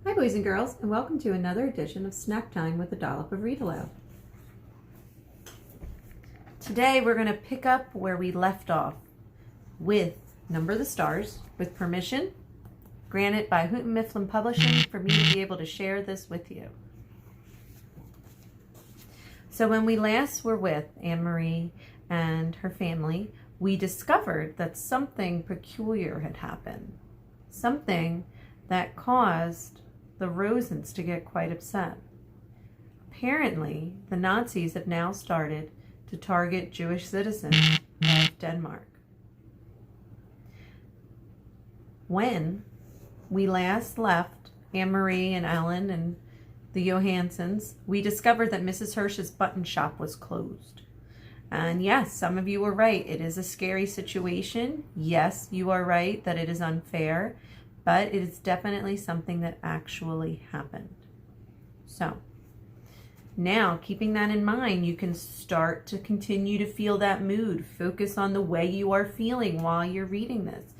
Hi boys and girls, and welcome to another edition of Snack Time with a Dollop of Read Aloud. Today we're going to pick up where we left off with Number the Stars, with permission granted by Houghton Mifflin Publishing for me to be able to share this with you. So when we last were with Annemarie and her family, we discovered that something peculiar had happened. Something that caused the Rosens to get quite upset. Apparently, the Nazis have now started to target Jewish citizens of Denmark. When we last left Annemarie and Ellen and the Johanssons, we discovered that Mrs. Hirsch's button shop was closed. And yes, some of you were right. It is a scary situation. Yes, you are right that it is unfair, but it is definitely something that actually happened. So now, keeping that in mind, you can start to continue to feel that mood. Focus on the way you are feeling while you're reading this.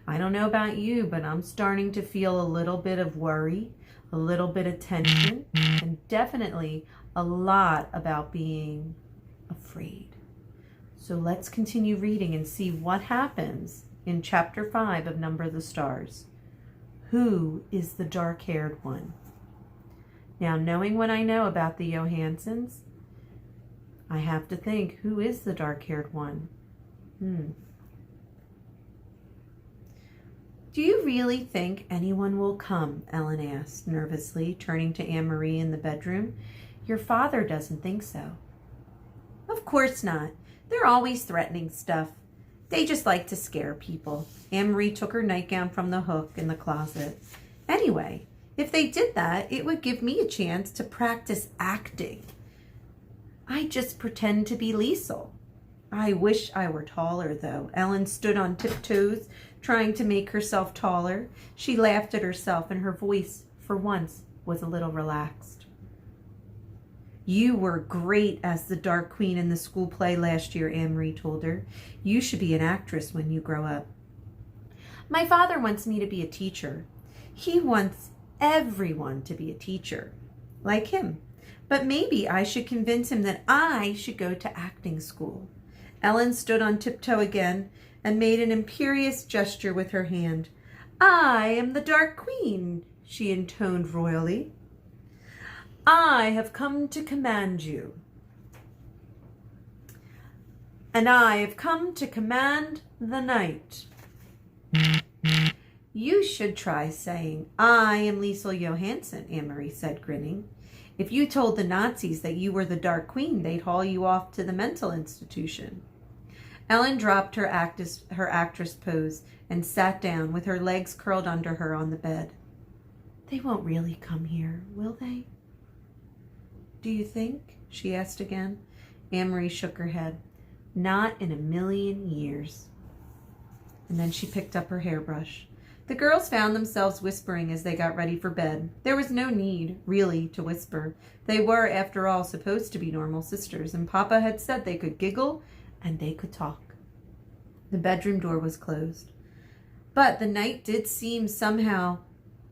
I don't know about you, but I'm starting to feel a little bit of worry, a little bit of tension, and definitely a lot about being afraid. So let's continue reading and see what happens in Chapter 5 of Number the Stars. Who is the dark-haired one? Now, knowing what I know about the Johanssons, I have to think, who is the dark-haired one? Do you really think anyone will come? Ellen asked, nervously, turning to Annemarie in the bedroom. Your father doesn't think so. Of course not. They're always threatening stuff. They just like to scare people. Annemarie took her nightgown from the hook in the closet. Anyway, if they did that, it would give me a chance to practice acting. I just pretend to be Liesel. I wish I were taller, though. Ellen stood on tiptoes, trying to make herself taller. She laughed at herself, and her voice, for once, was a little relaxed. You were great as the Dark Queen in the school play last year, Annemarie told her. You should be an actress when you grow up. My father wants me to be a teacher. He wants everyone to be a teacher, like him. But maybe I should convince him that I should go to acting school. Ellen stood on tiptoe again and made an imperious gesture with her hand. I am the Dark Queen, she intoned royally. I have come to command you. And I have come to command the night. You should try saying, I am Liesel Johansson, Annemarie said, grinning. If you told the Nazis that you were the Dark Queen, they'd haul you off to the mental institution. Ellen dropped her actress pose and sat down with her legs curled under her on the bed. They won't really come here, will they? Do you think? She asked again. Annemarie shook her head. Not in a million years. And then she picked up her hairbrush. The girls found themselves whispering as they got ready for bed. There was no need, really, to whisper. They were, after all, supposed to be normal sisters, and Papa had said they could giggle and they could talk. The bedroom door was closed. But the night did seem somehow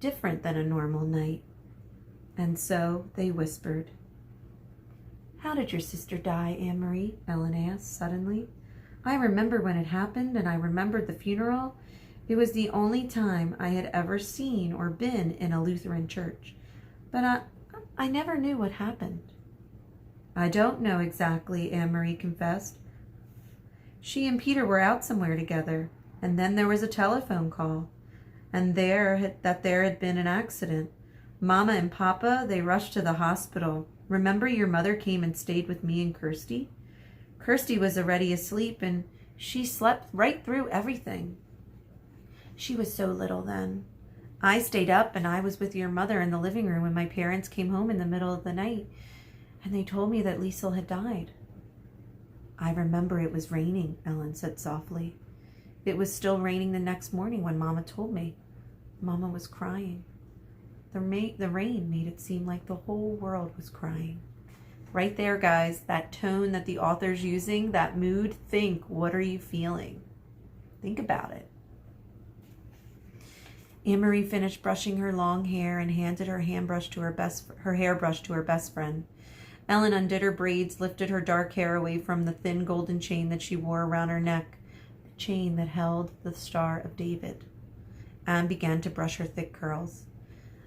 different than a normal night. And so they whispered. How did your sister die, Annemarie? Ellen asked suddenly. I remember when it happened, and I remembered the funeral. It was the only time I had ever seen or been in a Lutheran church. But I never knew what happened. I don't know exactly, Annemarie confessed. She and Peter were out somewhere together, and then there was a telephone call, and there had been an accident. Mama and Papa, they rushed to the hospital. Remember your mother came and stayed with me and Kirsty? Kirsty was already asleep, and she slept right through everything. She was so little then. I stayed up, and I was with your mother in the living room when my parents came home in the middle of the night, and they told me that Liesel had died. I remember it was raining, Ellen said softly. It was still raining the next morning when Mama told me. Mama was crying. The rain made it seem like the whole world was crying. Right there, guys, that tone that the author's using, that mood, think, what are you feeling? Think about it. Annemarie finished brushing her long hair and handed her hairbrush to her best friend. Ellen undid her braids, lifted her dark hair away from the thin golden chain that she wore around her neck, the chain that held the Star of David, and began to brush her thick curls.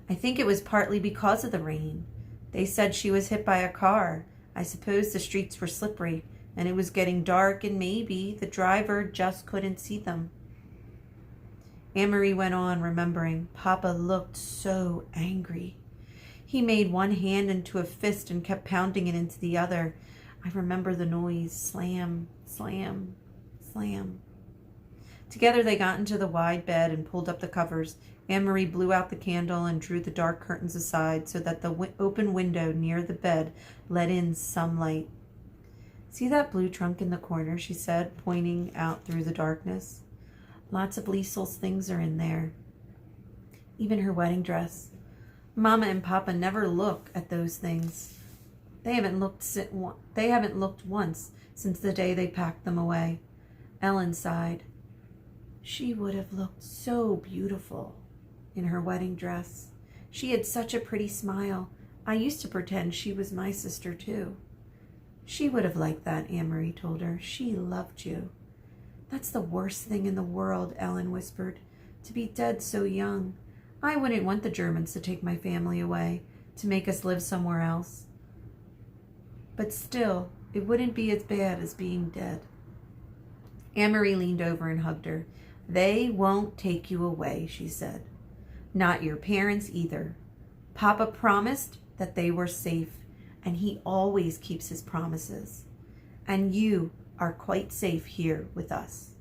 I think it was partly because of the rain. They said she was hit by a car. I suppose the streets were slippery, and it was getting dark, and maybe the driver just couldn't see them. Annemarie went on, remembering. Papa looked so angry. He made one hand into a fist and kept pounding it into the other. I remember the noise. Slam, slam, slam. Together they got into the wide bed and pulled up the covers. Annemarie blew out the candle and drew the dark curtains aside so that the open window near the bed let in some light. See that blue trunk in the corner, she said, pointing out through the darkness. Lots of Liesel's things are in there. Even her wedding dress. Mama and Papa never look at those things. They haven't looked once since the day they packed them away. Ellen sighed. She would have looked so beautiful in her wedding dress. She had such a pretty smile. I used to pretend she was my sister too. She would have liked that, Annemarie told her. She loved you. That's the worst thing in the world, Ellen whispered, to be dead so young. I wouldn't want the Germans to take my family away, to make us live somewhere else. But still, it wouldn't be as bad as being dead. Annemarie leaned over and hugged her. They won't take you away, she said. Not your parents either. Papa promised that they were safe, and he always keeps his promises. And you are quite safe here with us.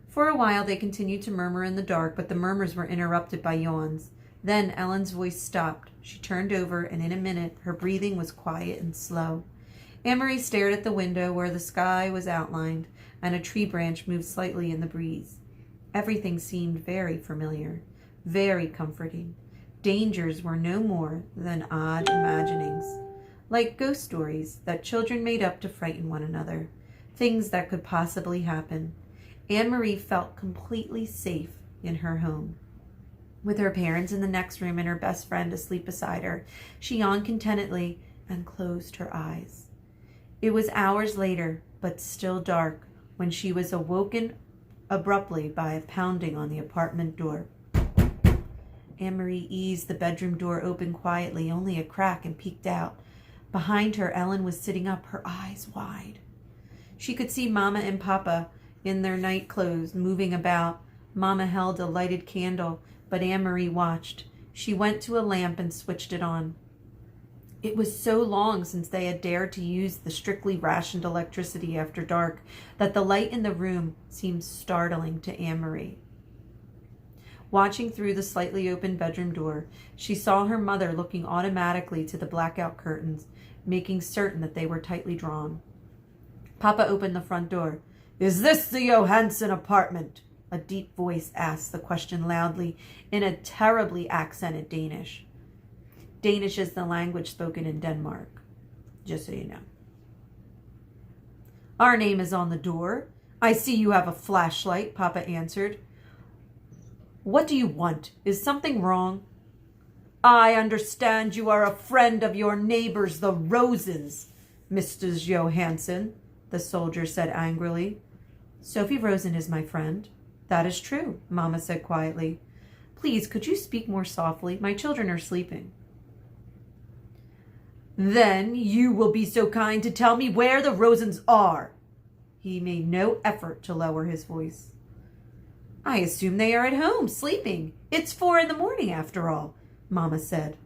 For a while they continued to murmur in the dark, but the murmurs were interrupted by yawns. Then Ellen's voice stopped. She turned over, and in a minute her breathing was quiet and slow. Annemarie stared at the window where the sky was outlined, and a tree branch moved slightly in the breeze. Everything seemed very familiar, very comforting. Dangers were no more than odd imaginings, like ghost stories that children made up to frighten one another, things that could possibly happen. Annemarie felt completely safe in her home. With her parents in the next room and her best friend asleep beside her, she yawned contentedly and closed her eyes. It was hours later, but still dark, when she was awoken abruptly by a pounding on the apartment door. Annemarie eased the bedroom door open quietly, only a crack, and peeked out. Behind her, Ellen was sitting up, her eyes wide. She could see Mama and Papa in their night clothes, moving about. Mama held a lighted candle, but Annemarie watched. She went to a lamp and switched it on. It was so long since they had dared to use the strictly rationed electricity after dark that the light in the room seemed startling to Annemarie. Watching through the slightly open bedroom door, she saw her mother looking automatically to the blackout curtains, making certain that they were tightly drawn. Papa opened the front door. "Is this the Johansen apartment?" A deep voice asked the question loudly in a terribly accented Danish. Danish is the language spoken in Denmark, just so you know. "Our name is on the door. I see you have a flashlight," Papa answered. "What do you want? Is something wrong?" "I understand you are a friend of your neighbors, the Rosens, Mrs. Johansen," the soldier said angrily. "Sophie Rosen is my friend." "That is true," Mama said quietly. "Please, could you speak more softly? My children are sleeping." "Then you will be so kind to tell me where the Rosens are." He made no effort to lower his voice. "I assume they are at home, sleeping. It's 4 a.m. after all," Mama said.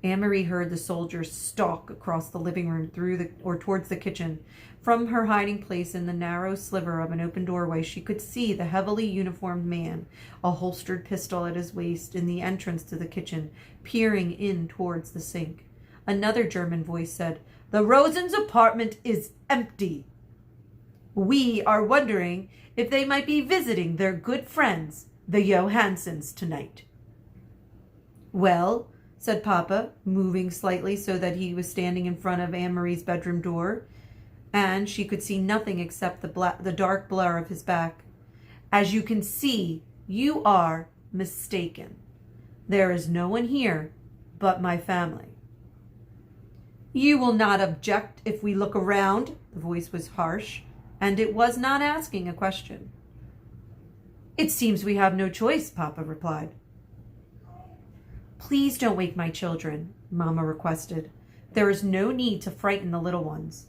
Annemarie heard the soldier stalk across the living room towards the kitchen. From her hiding place in the narrow sliver of an open doorway, she could see the heavily uniformed man, a holstered pistol at his waist, in the entrance to the kitchen, peering in towards the sink. Another German voice said, "The Rosens' apartment is empty. We are wondering if they might be visiting their good friends, the Johansens, tonight." "Well," said Papa, moving slightly so that he was standing in front of Annemarie's bedroom door, and she could see nothing except the dark blur of his back. "As you can see, you are mistaken. There is no one here but my family. You will not object if we look around. The voice was harsh, and it was not asking a question. It seems we have no choice, Papa replied. Please don't wake my children, Mama requested. There is no need to frighten the little ones.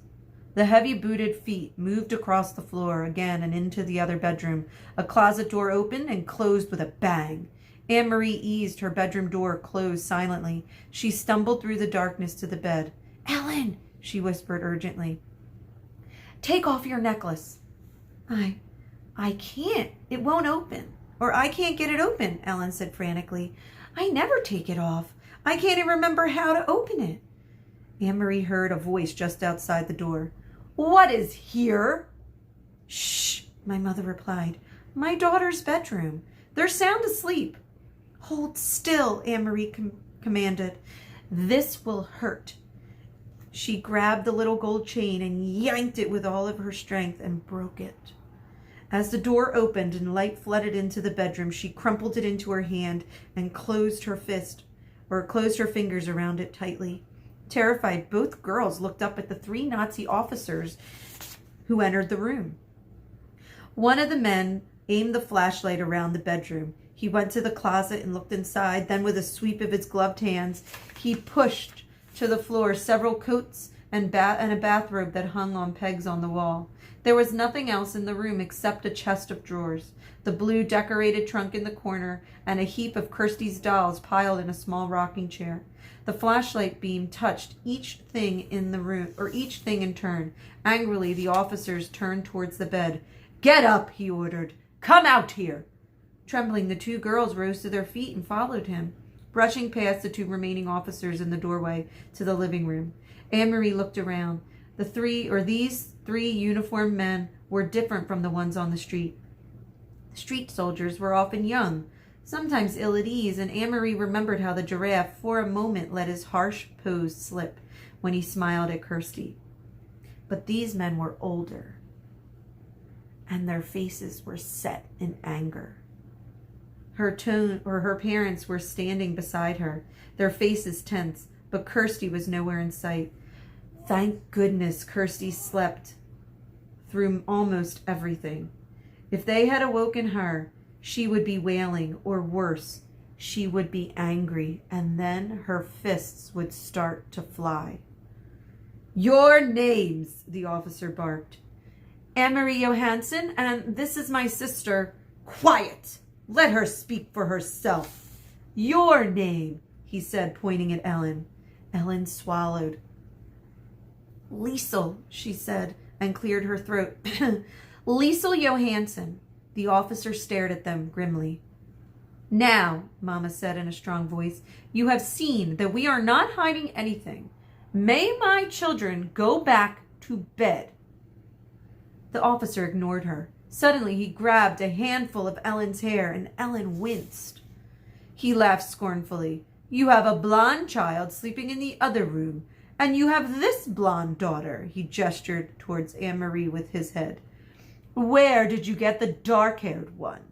The heavy-booted feet moved across the floor again and into the other bedroom. A closet door opened and closed with a bang. Annemarie eased her bedroom door closed silently. She stumbled through the darkness to the bed. Ellen, she whispered urgently. Take off your necklace. I can't. It won't open. Or I can't get it open, Ellen said frantically. I never take it off. I can't even remember how to open it. Annemarie heard a voice just outside the door. What is here? Shh, my mother replied. My daughter's bedroom. They're sound asleep. Hold still, Annemarie commanded. This will hurt. She grabbed the little gold chain and yanked it with all of her strength and broke it. As the door opened and light flooded into the bedroom, she crumpled it into her hand and closed her fingers around it tightly. Terrified, both girls looked up at the 3 Nazi officers who entered the room. One of the men aimed the flashlight around the bedroom. He went to the closet and looked inside. Then, with a sweep of his gloved hands, he pushed to the floor several coats and a bathrobe that hung on pegs on the wall. There was nothing else in the room except a chest of drawers, the blue decorated trunk in the corner, and a heap of Kirsty's dolls piled in a small rocking chair. The flashlight beam touched each thing in the room, or each thing in turn. Angrily, the officers turned towards the bed. Get up, he ordered. Come out here. Trembling, the 2 girls rose to their feet and followed him, brushing past the 2 remaining officers in the doorway to the living room. Annemarie looked around. These three uniformed men were different from the ones on the street. Street soldiers were often young, sometimes ill at ease, and Annemarie remembered how the giraffe for a moment let his harsh pose slip when he smiled at Kirsty. But these men were older, and their faces were set in anger. Her parents were standing beside her, their faces tense, but Kirsty was nowhere in sight. Thank goodness Kirsty slept through almost everything. If they had awoken her, she would be wailing, or worse, she would be angry, and then her fists would start to fly. Your names, the officer barked. Annemarie Johansson, and this is my sister. Quiet! Let her speak for herself. Your name, he said, pointing at Ellen. Ellen swallowed. Liesel, she said, and cleared her throat. Liesel Johansson. The officer stared at them grimly. Now, Mama said in a strong voice, you have seen that we are not hiding anything. May my children go back to bed. The officer ignored her. Suddenly, he grabbed a handful of Ellen's hair, and Ellen winced. He laughed scornfully. You have a blonde child sleeping in the other room, and you have this blonde daughter. He gestured towards Annemarie with his head. Where did you get the dark-haired one?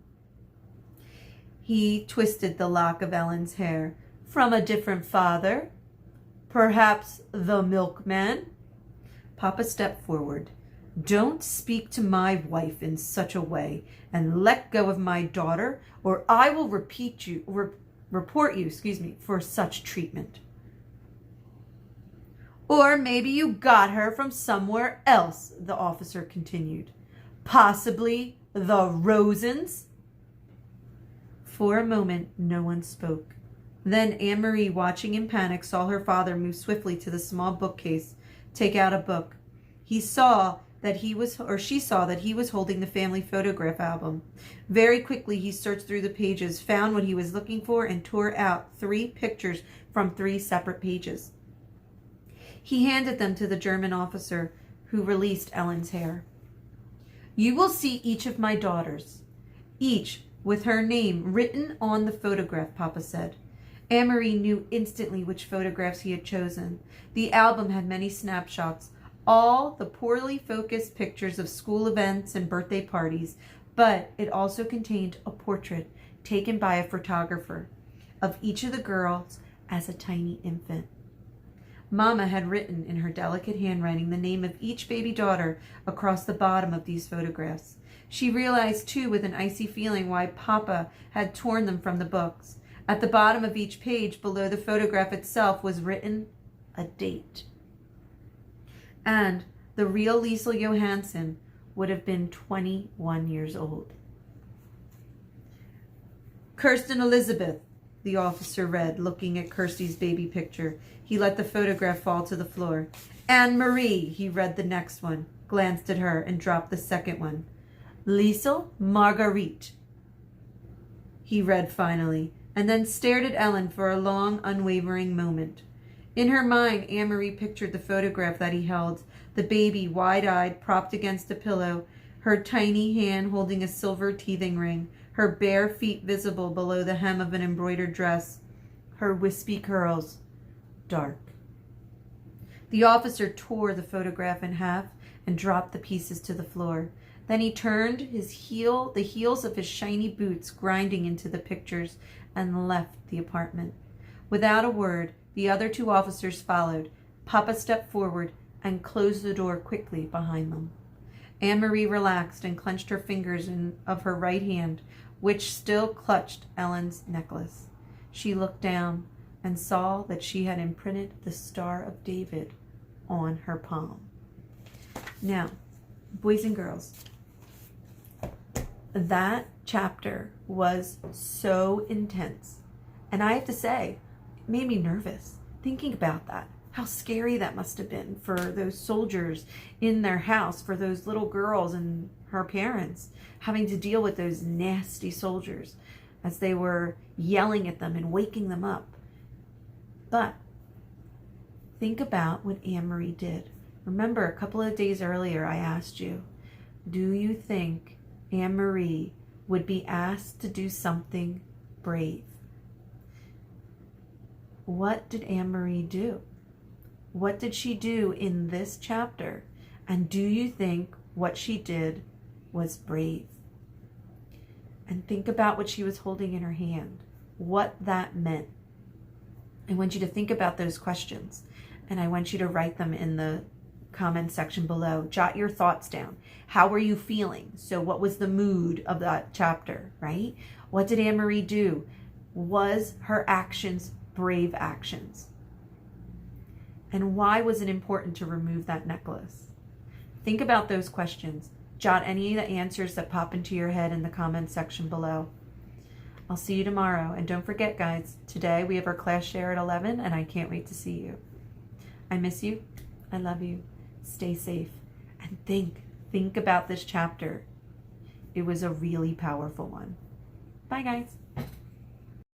He twisted the lock of Ellen's hair. From a different father? Perhaps the milkman? Papa stepped forward. Don't speak to my wife in such a way, and let go of my daughter, or I will report you for such treatment. Or maybe you got her from somewhere else, the officer continued. Possibly the Rosens? For a moment, no one spoke. Then Annemarie, watching in panic, saw her father move swiftly to the small bookcase, take out a book. She saw that he was holding the family photograph album. Very quickly, he searched through the pages, found what he was looking for, and tore out 3 pictures from 3 separate pages. He handed them to the German officer, who released Ellen's hair. You will see each of my daughters, each with her name written on the photograph, Papa said. Annemarie knew instantly which photographs he had chosen. The album had many snapshots, all the poorly focused pictures of school events and birthday parties, but it also contained a portrait taken by a photographer of each of the girls as a tiny infant. Mama had written in her delicate handwriting the name of each baby daughter across the bottom of these photographs. She realized, too, with an icy feeling, why Papa had torn them from the books. At the bottom of each page, below the photograph itself, was written a date. And the real Liesl Johansson would have been 21 years old. Kirsten Elizabeth, the officer read, looking at Kirsty's baby picture. He let the photograph fall to the floor. Anne-Marie, he read the next one, glanced at her, and dropped the second one. Liesl Marguerite, he read finally, and then stared at Ellen for a long, unwavering moment. In her mind, Anne-Marie pictured the photograph that he held, the baby, wide-eyed, propped against a pillow, her tiny hand holding a silver teething ring, her bare feet visible below the hem of an embroidered dress, her wispy curls dark. The officer tore the photograph in half and dropped the pieces to the floor. Then he turned the heels of his shiny boots grinding into the pictures, and left the apartment. Without a word, the other two officers followed. Papa stepped forward and closed the door quickly behind them. Anne-Marie relaxed and clenched her fingers of her right hand, which still clutched Ellen's necklace. She looked down and saw that she had imprinted the Star of David on her palm. Now, boys and girls, that chapter was so intense. And I have to say, it made me nervous thinking about that. How scary that must have been for those soldiers in their house, for those little girls and her parents, having to deal with those nasty soldiers as they were yelling at them and waking them up. But think about what Anne-Marie did. Remember, a couple of days earlier, I asked you, do you think Anne-Marie would be asked to do something brave? What did Anne-Marie do? What did she do in this chapter? And do you think what she did was brave? And think about what she was holding in her hand, what that meant. I want you to think about those questions, and I want you to write them in the comment section below. Jot your thoughts down. How were you feeling? So what was the mood of that chapter, right? What did Anne-Marie do? Was her actions brave actions? And why was it important to remove that necklace? Think about those questions. Jot any of the answers that pop into your head in the comment section below. I'll see you tomorrow. And don't forget, guys, today we have our class share at 11, and I can't wait to see you. I miss you. I love you. Stay safe. And think about this chapter. It was a really powerful one. Bye, guys.